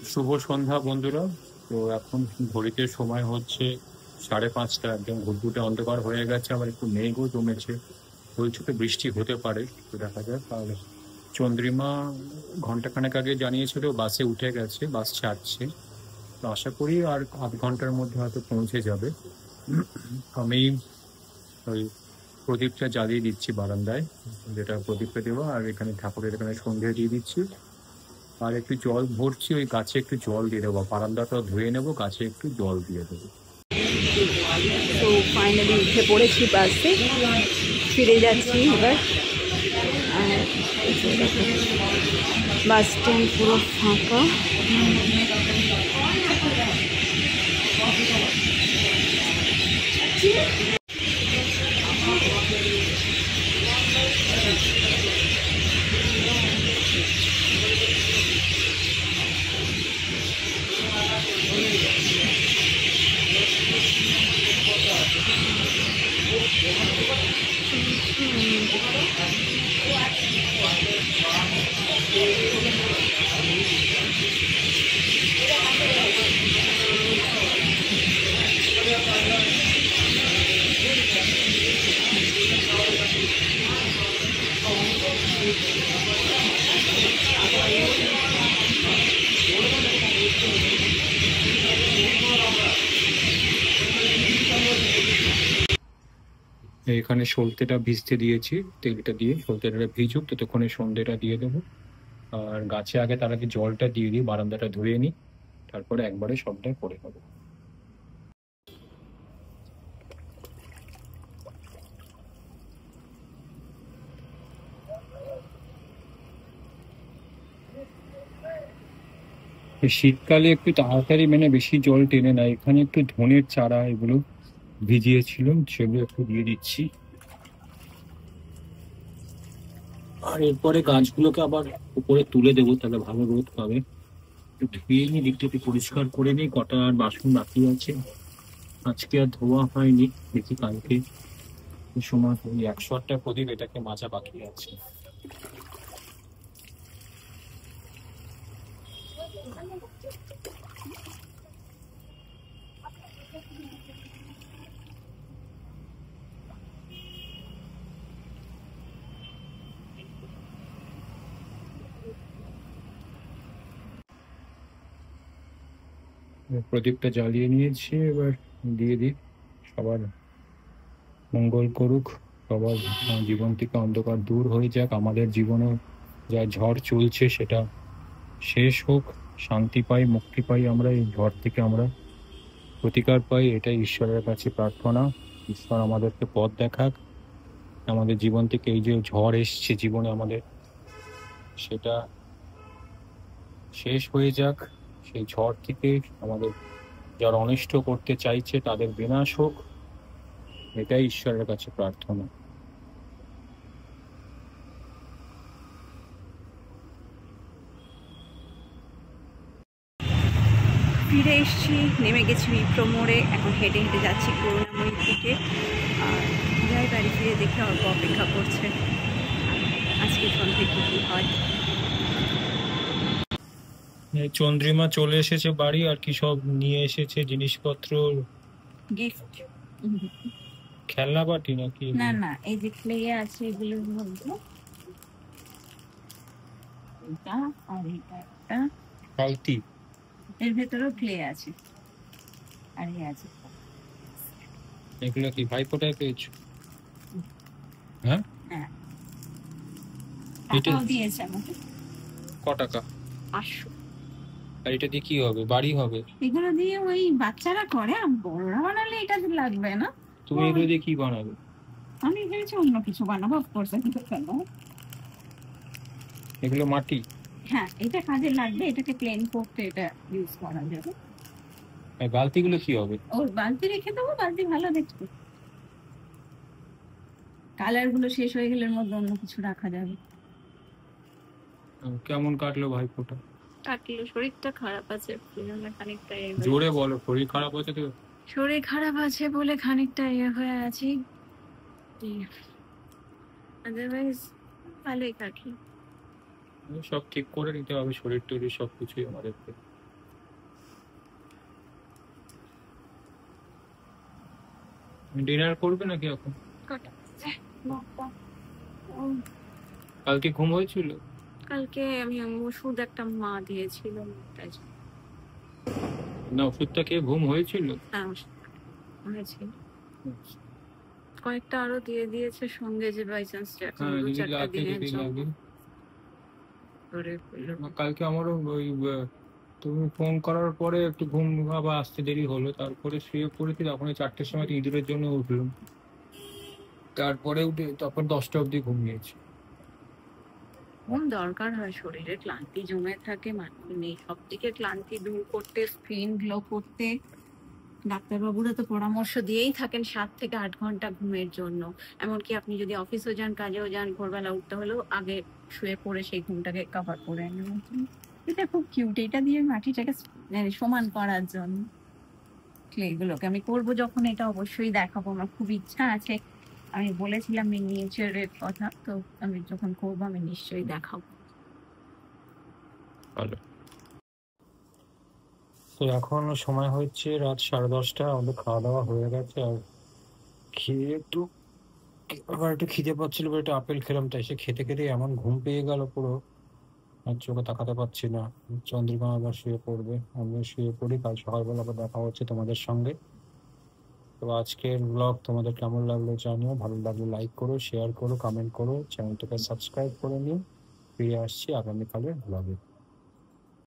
শুভ সন্ধ্যা বন্ধুরা। তো এখন ঘড়িতে সময় হচ্ছে 5:30। একদম ঘুটঘুটে অন্ধকার হয়ে গেছে, আবার একটু মেঘও জমেছে। বলছে তো বৃষ্টি হতে পারে, তো দেখা যাক। আর চন্দ্রিমা ঘন্টাখানেক আগে জানিয়েছিল বাসে উঠে গেছে, বাস ছাড়ছে। তো আশা করি আর আধ ঘন্টার মধ্যে হয়তো পৌঁছে যাবে। আমি ওই প্রদীপটা জ্বালিয়ে দিচ্ছি বারান্দায়, যেটা প্রদীপটা দেবো, আর এখানে ঠাকুরের এখানে সন্ধে দিয়ে দিচ্ছি। আর একটু জল ভরছি, ওই গাছে একটু জল দিয়ে দেবো, বারান্দাটা ধুয়ে নেবো, গাছে একটু জল দিয়ে দেবো। তো ফাইনালি উঠে পড়েছি বাসে, ফিরে যাচ্ছি এবার। আর বাস স্ট্যান্ড পুরো ফাঁকা। এখানে সলতেটা ভিজতে দিয়েছি, তেলটা দিয়ে সলতেটা ভিজুক, ততক্ষণে সন্ধ্যেটা দিয়ে দেবো। আর গাছে আগে তার আগে জলটা দিয়ে দিই, বারান্দাটা ধুয়ে নিই, তারপরে একবারে সবটা করে নেবো। এই শীতকালে একটু তাড়াতাড়ি মানে বেশি জল টেনে না, এখানে একটু ধনের চারা এগুলো ভিজিয়েছিলাম, সেগুলো একটু দিয়ে দিচ্ছি। আর এরপরে গাছগুলোকে আবার উপরে তুলে দেবো, তাহলে ভালো রোদ পাবে। একটু ধুয়ে নিই, দিকটা একটু পরিষ্কার করে নিই, কটা আর বাসন বাকি আছে আজকে আর ধোয়া হয়নি, দেখি কালকে সময়। ওই 108টা প্রদীপ, এটাকে মাজা বাকি আছে। প্রদীপটা জ্বালিয়ে নিয়েছি, এবার দিয়ে দিই। সবার মঙ্গল করুক, সবার জীবন থেকে অন্ধকার দূর হয়ে যাক, আমাদের জীবনে যা ঝড় চলছে সেটা শেষ হোক, শান্তি পাই, মুক্তি পাই, আমরা এই ঝড় থেকে আমরা প্রতিকার পাই, এটাই ঈশ্বরের কাছে প্রার্থনা। ঈশ্বর আমাদেরকে পথ দেখাক, আমাদের জীবন থেকে এই যে ঝড় এসছে জীবনে আমাদের, সেটা শেষ হয়ে যাক। সেই ঝড় থেকে আমাদের যারা অনিষ্ট করতে চাইছে তাদের বিনাশ হোক, এটাই ঈশ্বরের কাছে প্রার্থনা। ফিরে এসেছি, নেমে গেছি উইপ্রো মোড়ে, এখন হেঁটে হেঁটে যাচ্ছি করুণাময়ীর দিকে। আর যাই বাড়ি ফিরে দেখে অল্প অপেক্ষা করছে আজকে সন্ধ্যে কী কী হয়। এই চন্দ্রিমা চলে এসেছে বাড়ি, আর কি সব নিয়ে এসেছে জিনিসপত্র। গিফট, খেলনা বাটি নাকি? না না, এই যে ক্লে আছে এগুলোর মধ্যে এটা, আর এটা একটা, বালতি? এর ভেতরেও ক্লে আছে, আর এই আছে। এগুলো কি ভাইফোঁটায় পেয়েছো? হ্যাঁ, হ্যাঁ, এটা টাকাও দিয়েছে আমাকে ক টাকা? 500। আর এটা দিয়ে কি হবে? বাড়ি হবে? এগুলো দিয়ে ওই বাচ্চারা করে, বড়রা বানালে এটা লাগবে না। তুমি এগুলো দিয়ে কি বানাবে? আমি ভেবেছি অন্য কিছু বানাবো, অফকোর্স আমি তো ফেলবো। এগুলো মাটি? হ্যাঁ, এটা কাজে লাগবে, এটাকে প্লেন করতে এটা ইউজ করা যাবে। আর বালতিগুলো কি হবে? ওর বালতি রেখে দেবো, বালতি ভালো দেখতে, কালার গুলো শেষ হয়ে গেলে এর মধ্যে অন্য কিছু রাখা যাবে। কেমন কাটলো ভাইফোঁটা? কাটলো, শরীরটা খারাপ আছে খানিকটা। জোরে বলো, শরীর খারাপ আছে তো? শরীর খারাপ আছে বলে খানিকটা হয়ে আছি, আদারওয়াইজ ভালোই কাটি। সব ঠিক করে নিতে হবে, শরীর টরীর সবকিছুই আমাদেরকে। ডিনার করবে নাকি এখন? কালকে ঘুম হয়েছিল? কালকে আমি ওষুধ একটা মা দিয়েছিল, তাই না, ওষুধটা খেয়ে ঘুম হয়েছিল? হ্যাঁ হয়েছিল। কয়েকটা আরো দিয়ে দিয়েছে সঙ্গে, যে বাই চান্স এখন হ্যাঁ, দু যদি চারটা লাগে, দিনের যদি জন্য লাগে। করে ফেললো। কালকে আমারও ওই তুমি ফোন করার পরে একটু ঘুম আবার আসতে দেরি হলো, তারপরে শুয়ে পড়েছি, তখন 4টের সময় ইঁদুরের জন্য উঠলাম, তারপরে উঠে তখন 10টা অবধি ঘুমিয়েছি। ঘুম দরকার হয়, শরীরে ক্লান্তি জমে থাকে, মানে সব থেকে ক্লান্তি দূর করতে, স্ক্রিন গ্লো করতে ডাক্তারবাবুরা তো পরামর্শ দিয়েই থাকেন 7 থেকে 8 ঘন্টা ঘুমের জন্য। এমনকি আপনি যদি অফিসেও যান, কাজেও যান, ভোরবেলা উঠতে হলেও আগে শুয়ে পড়ে সেই ঘুমটাকে কভার করে নেন। এটা খুব কিউট, এটা দিয়ে মাটিটাকে সমান করার জন্য। এগুলোকে আমি করবো যখন, এটা অবশ্যই দেখাবো, আমার খুব ইচ্ছা আছে। আমি বলেছিলাম মিনিয়েচারের কথা, তো আমি যখন করবো আমি নিশ্চয়ই দেখাবো। ভালো। তো এখন সময় হচ্ছে রাত 10:30, আমাদের খাওয়া দাওয়া হয়ে গেছে, আর খেয়ে একটু আবার একটু খিদে পাচ্ছিল, একটু আপেল খেলাম, তাই সে খেতে খেতে এমন ঘুম পেয়ে গেল পুরো, আর চোখে তাকাতে পারছি না। চন্দ্রিমা আবার শুয়ে পড়বে, আমিও শুয়ে পড়ি, কাল সকালবেলা আবার দেখা হচ্ছে তোমাদের সঙ্গে। তো আজকের ব্লগ তোমাদের কেমন লাগলো জানিও, ভালো লাগলে লাইক করো, শেয়ার করো, কমেন্ট করো, চ্যানেলটাকে সাবস্ক্রাইব করে নিও। ফিরে আসছি আগামীকালের ব্লগে।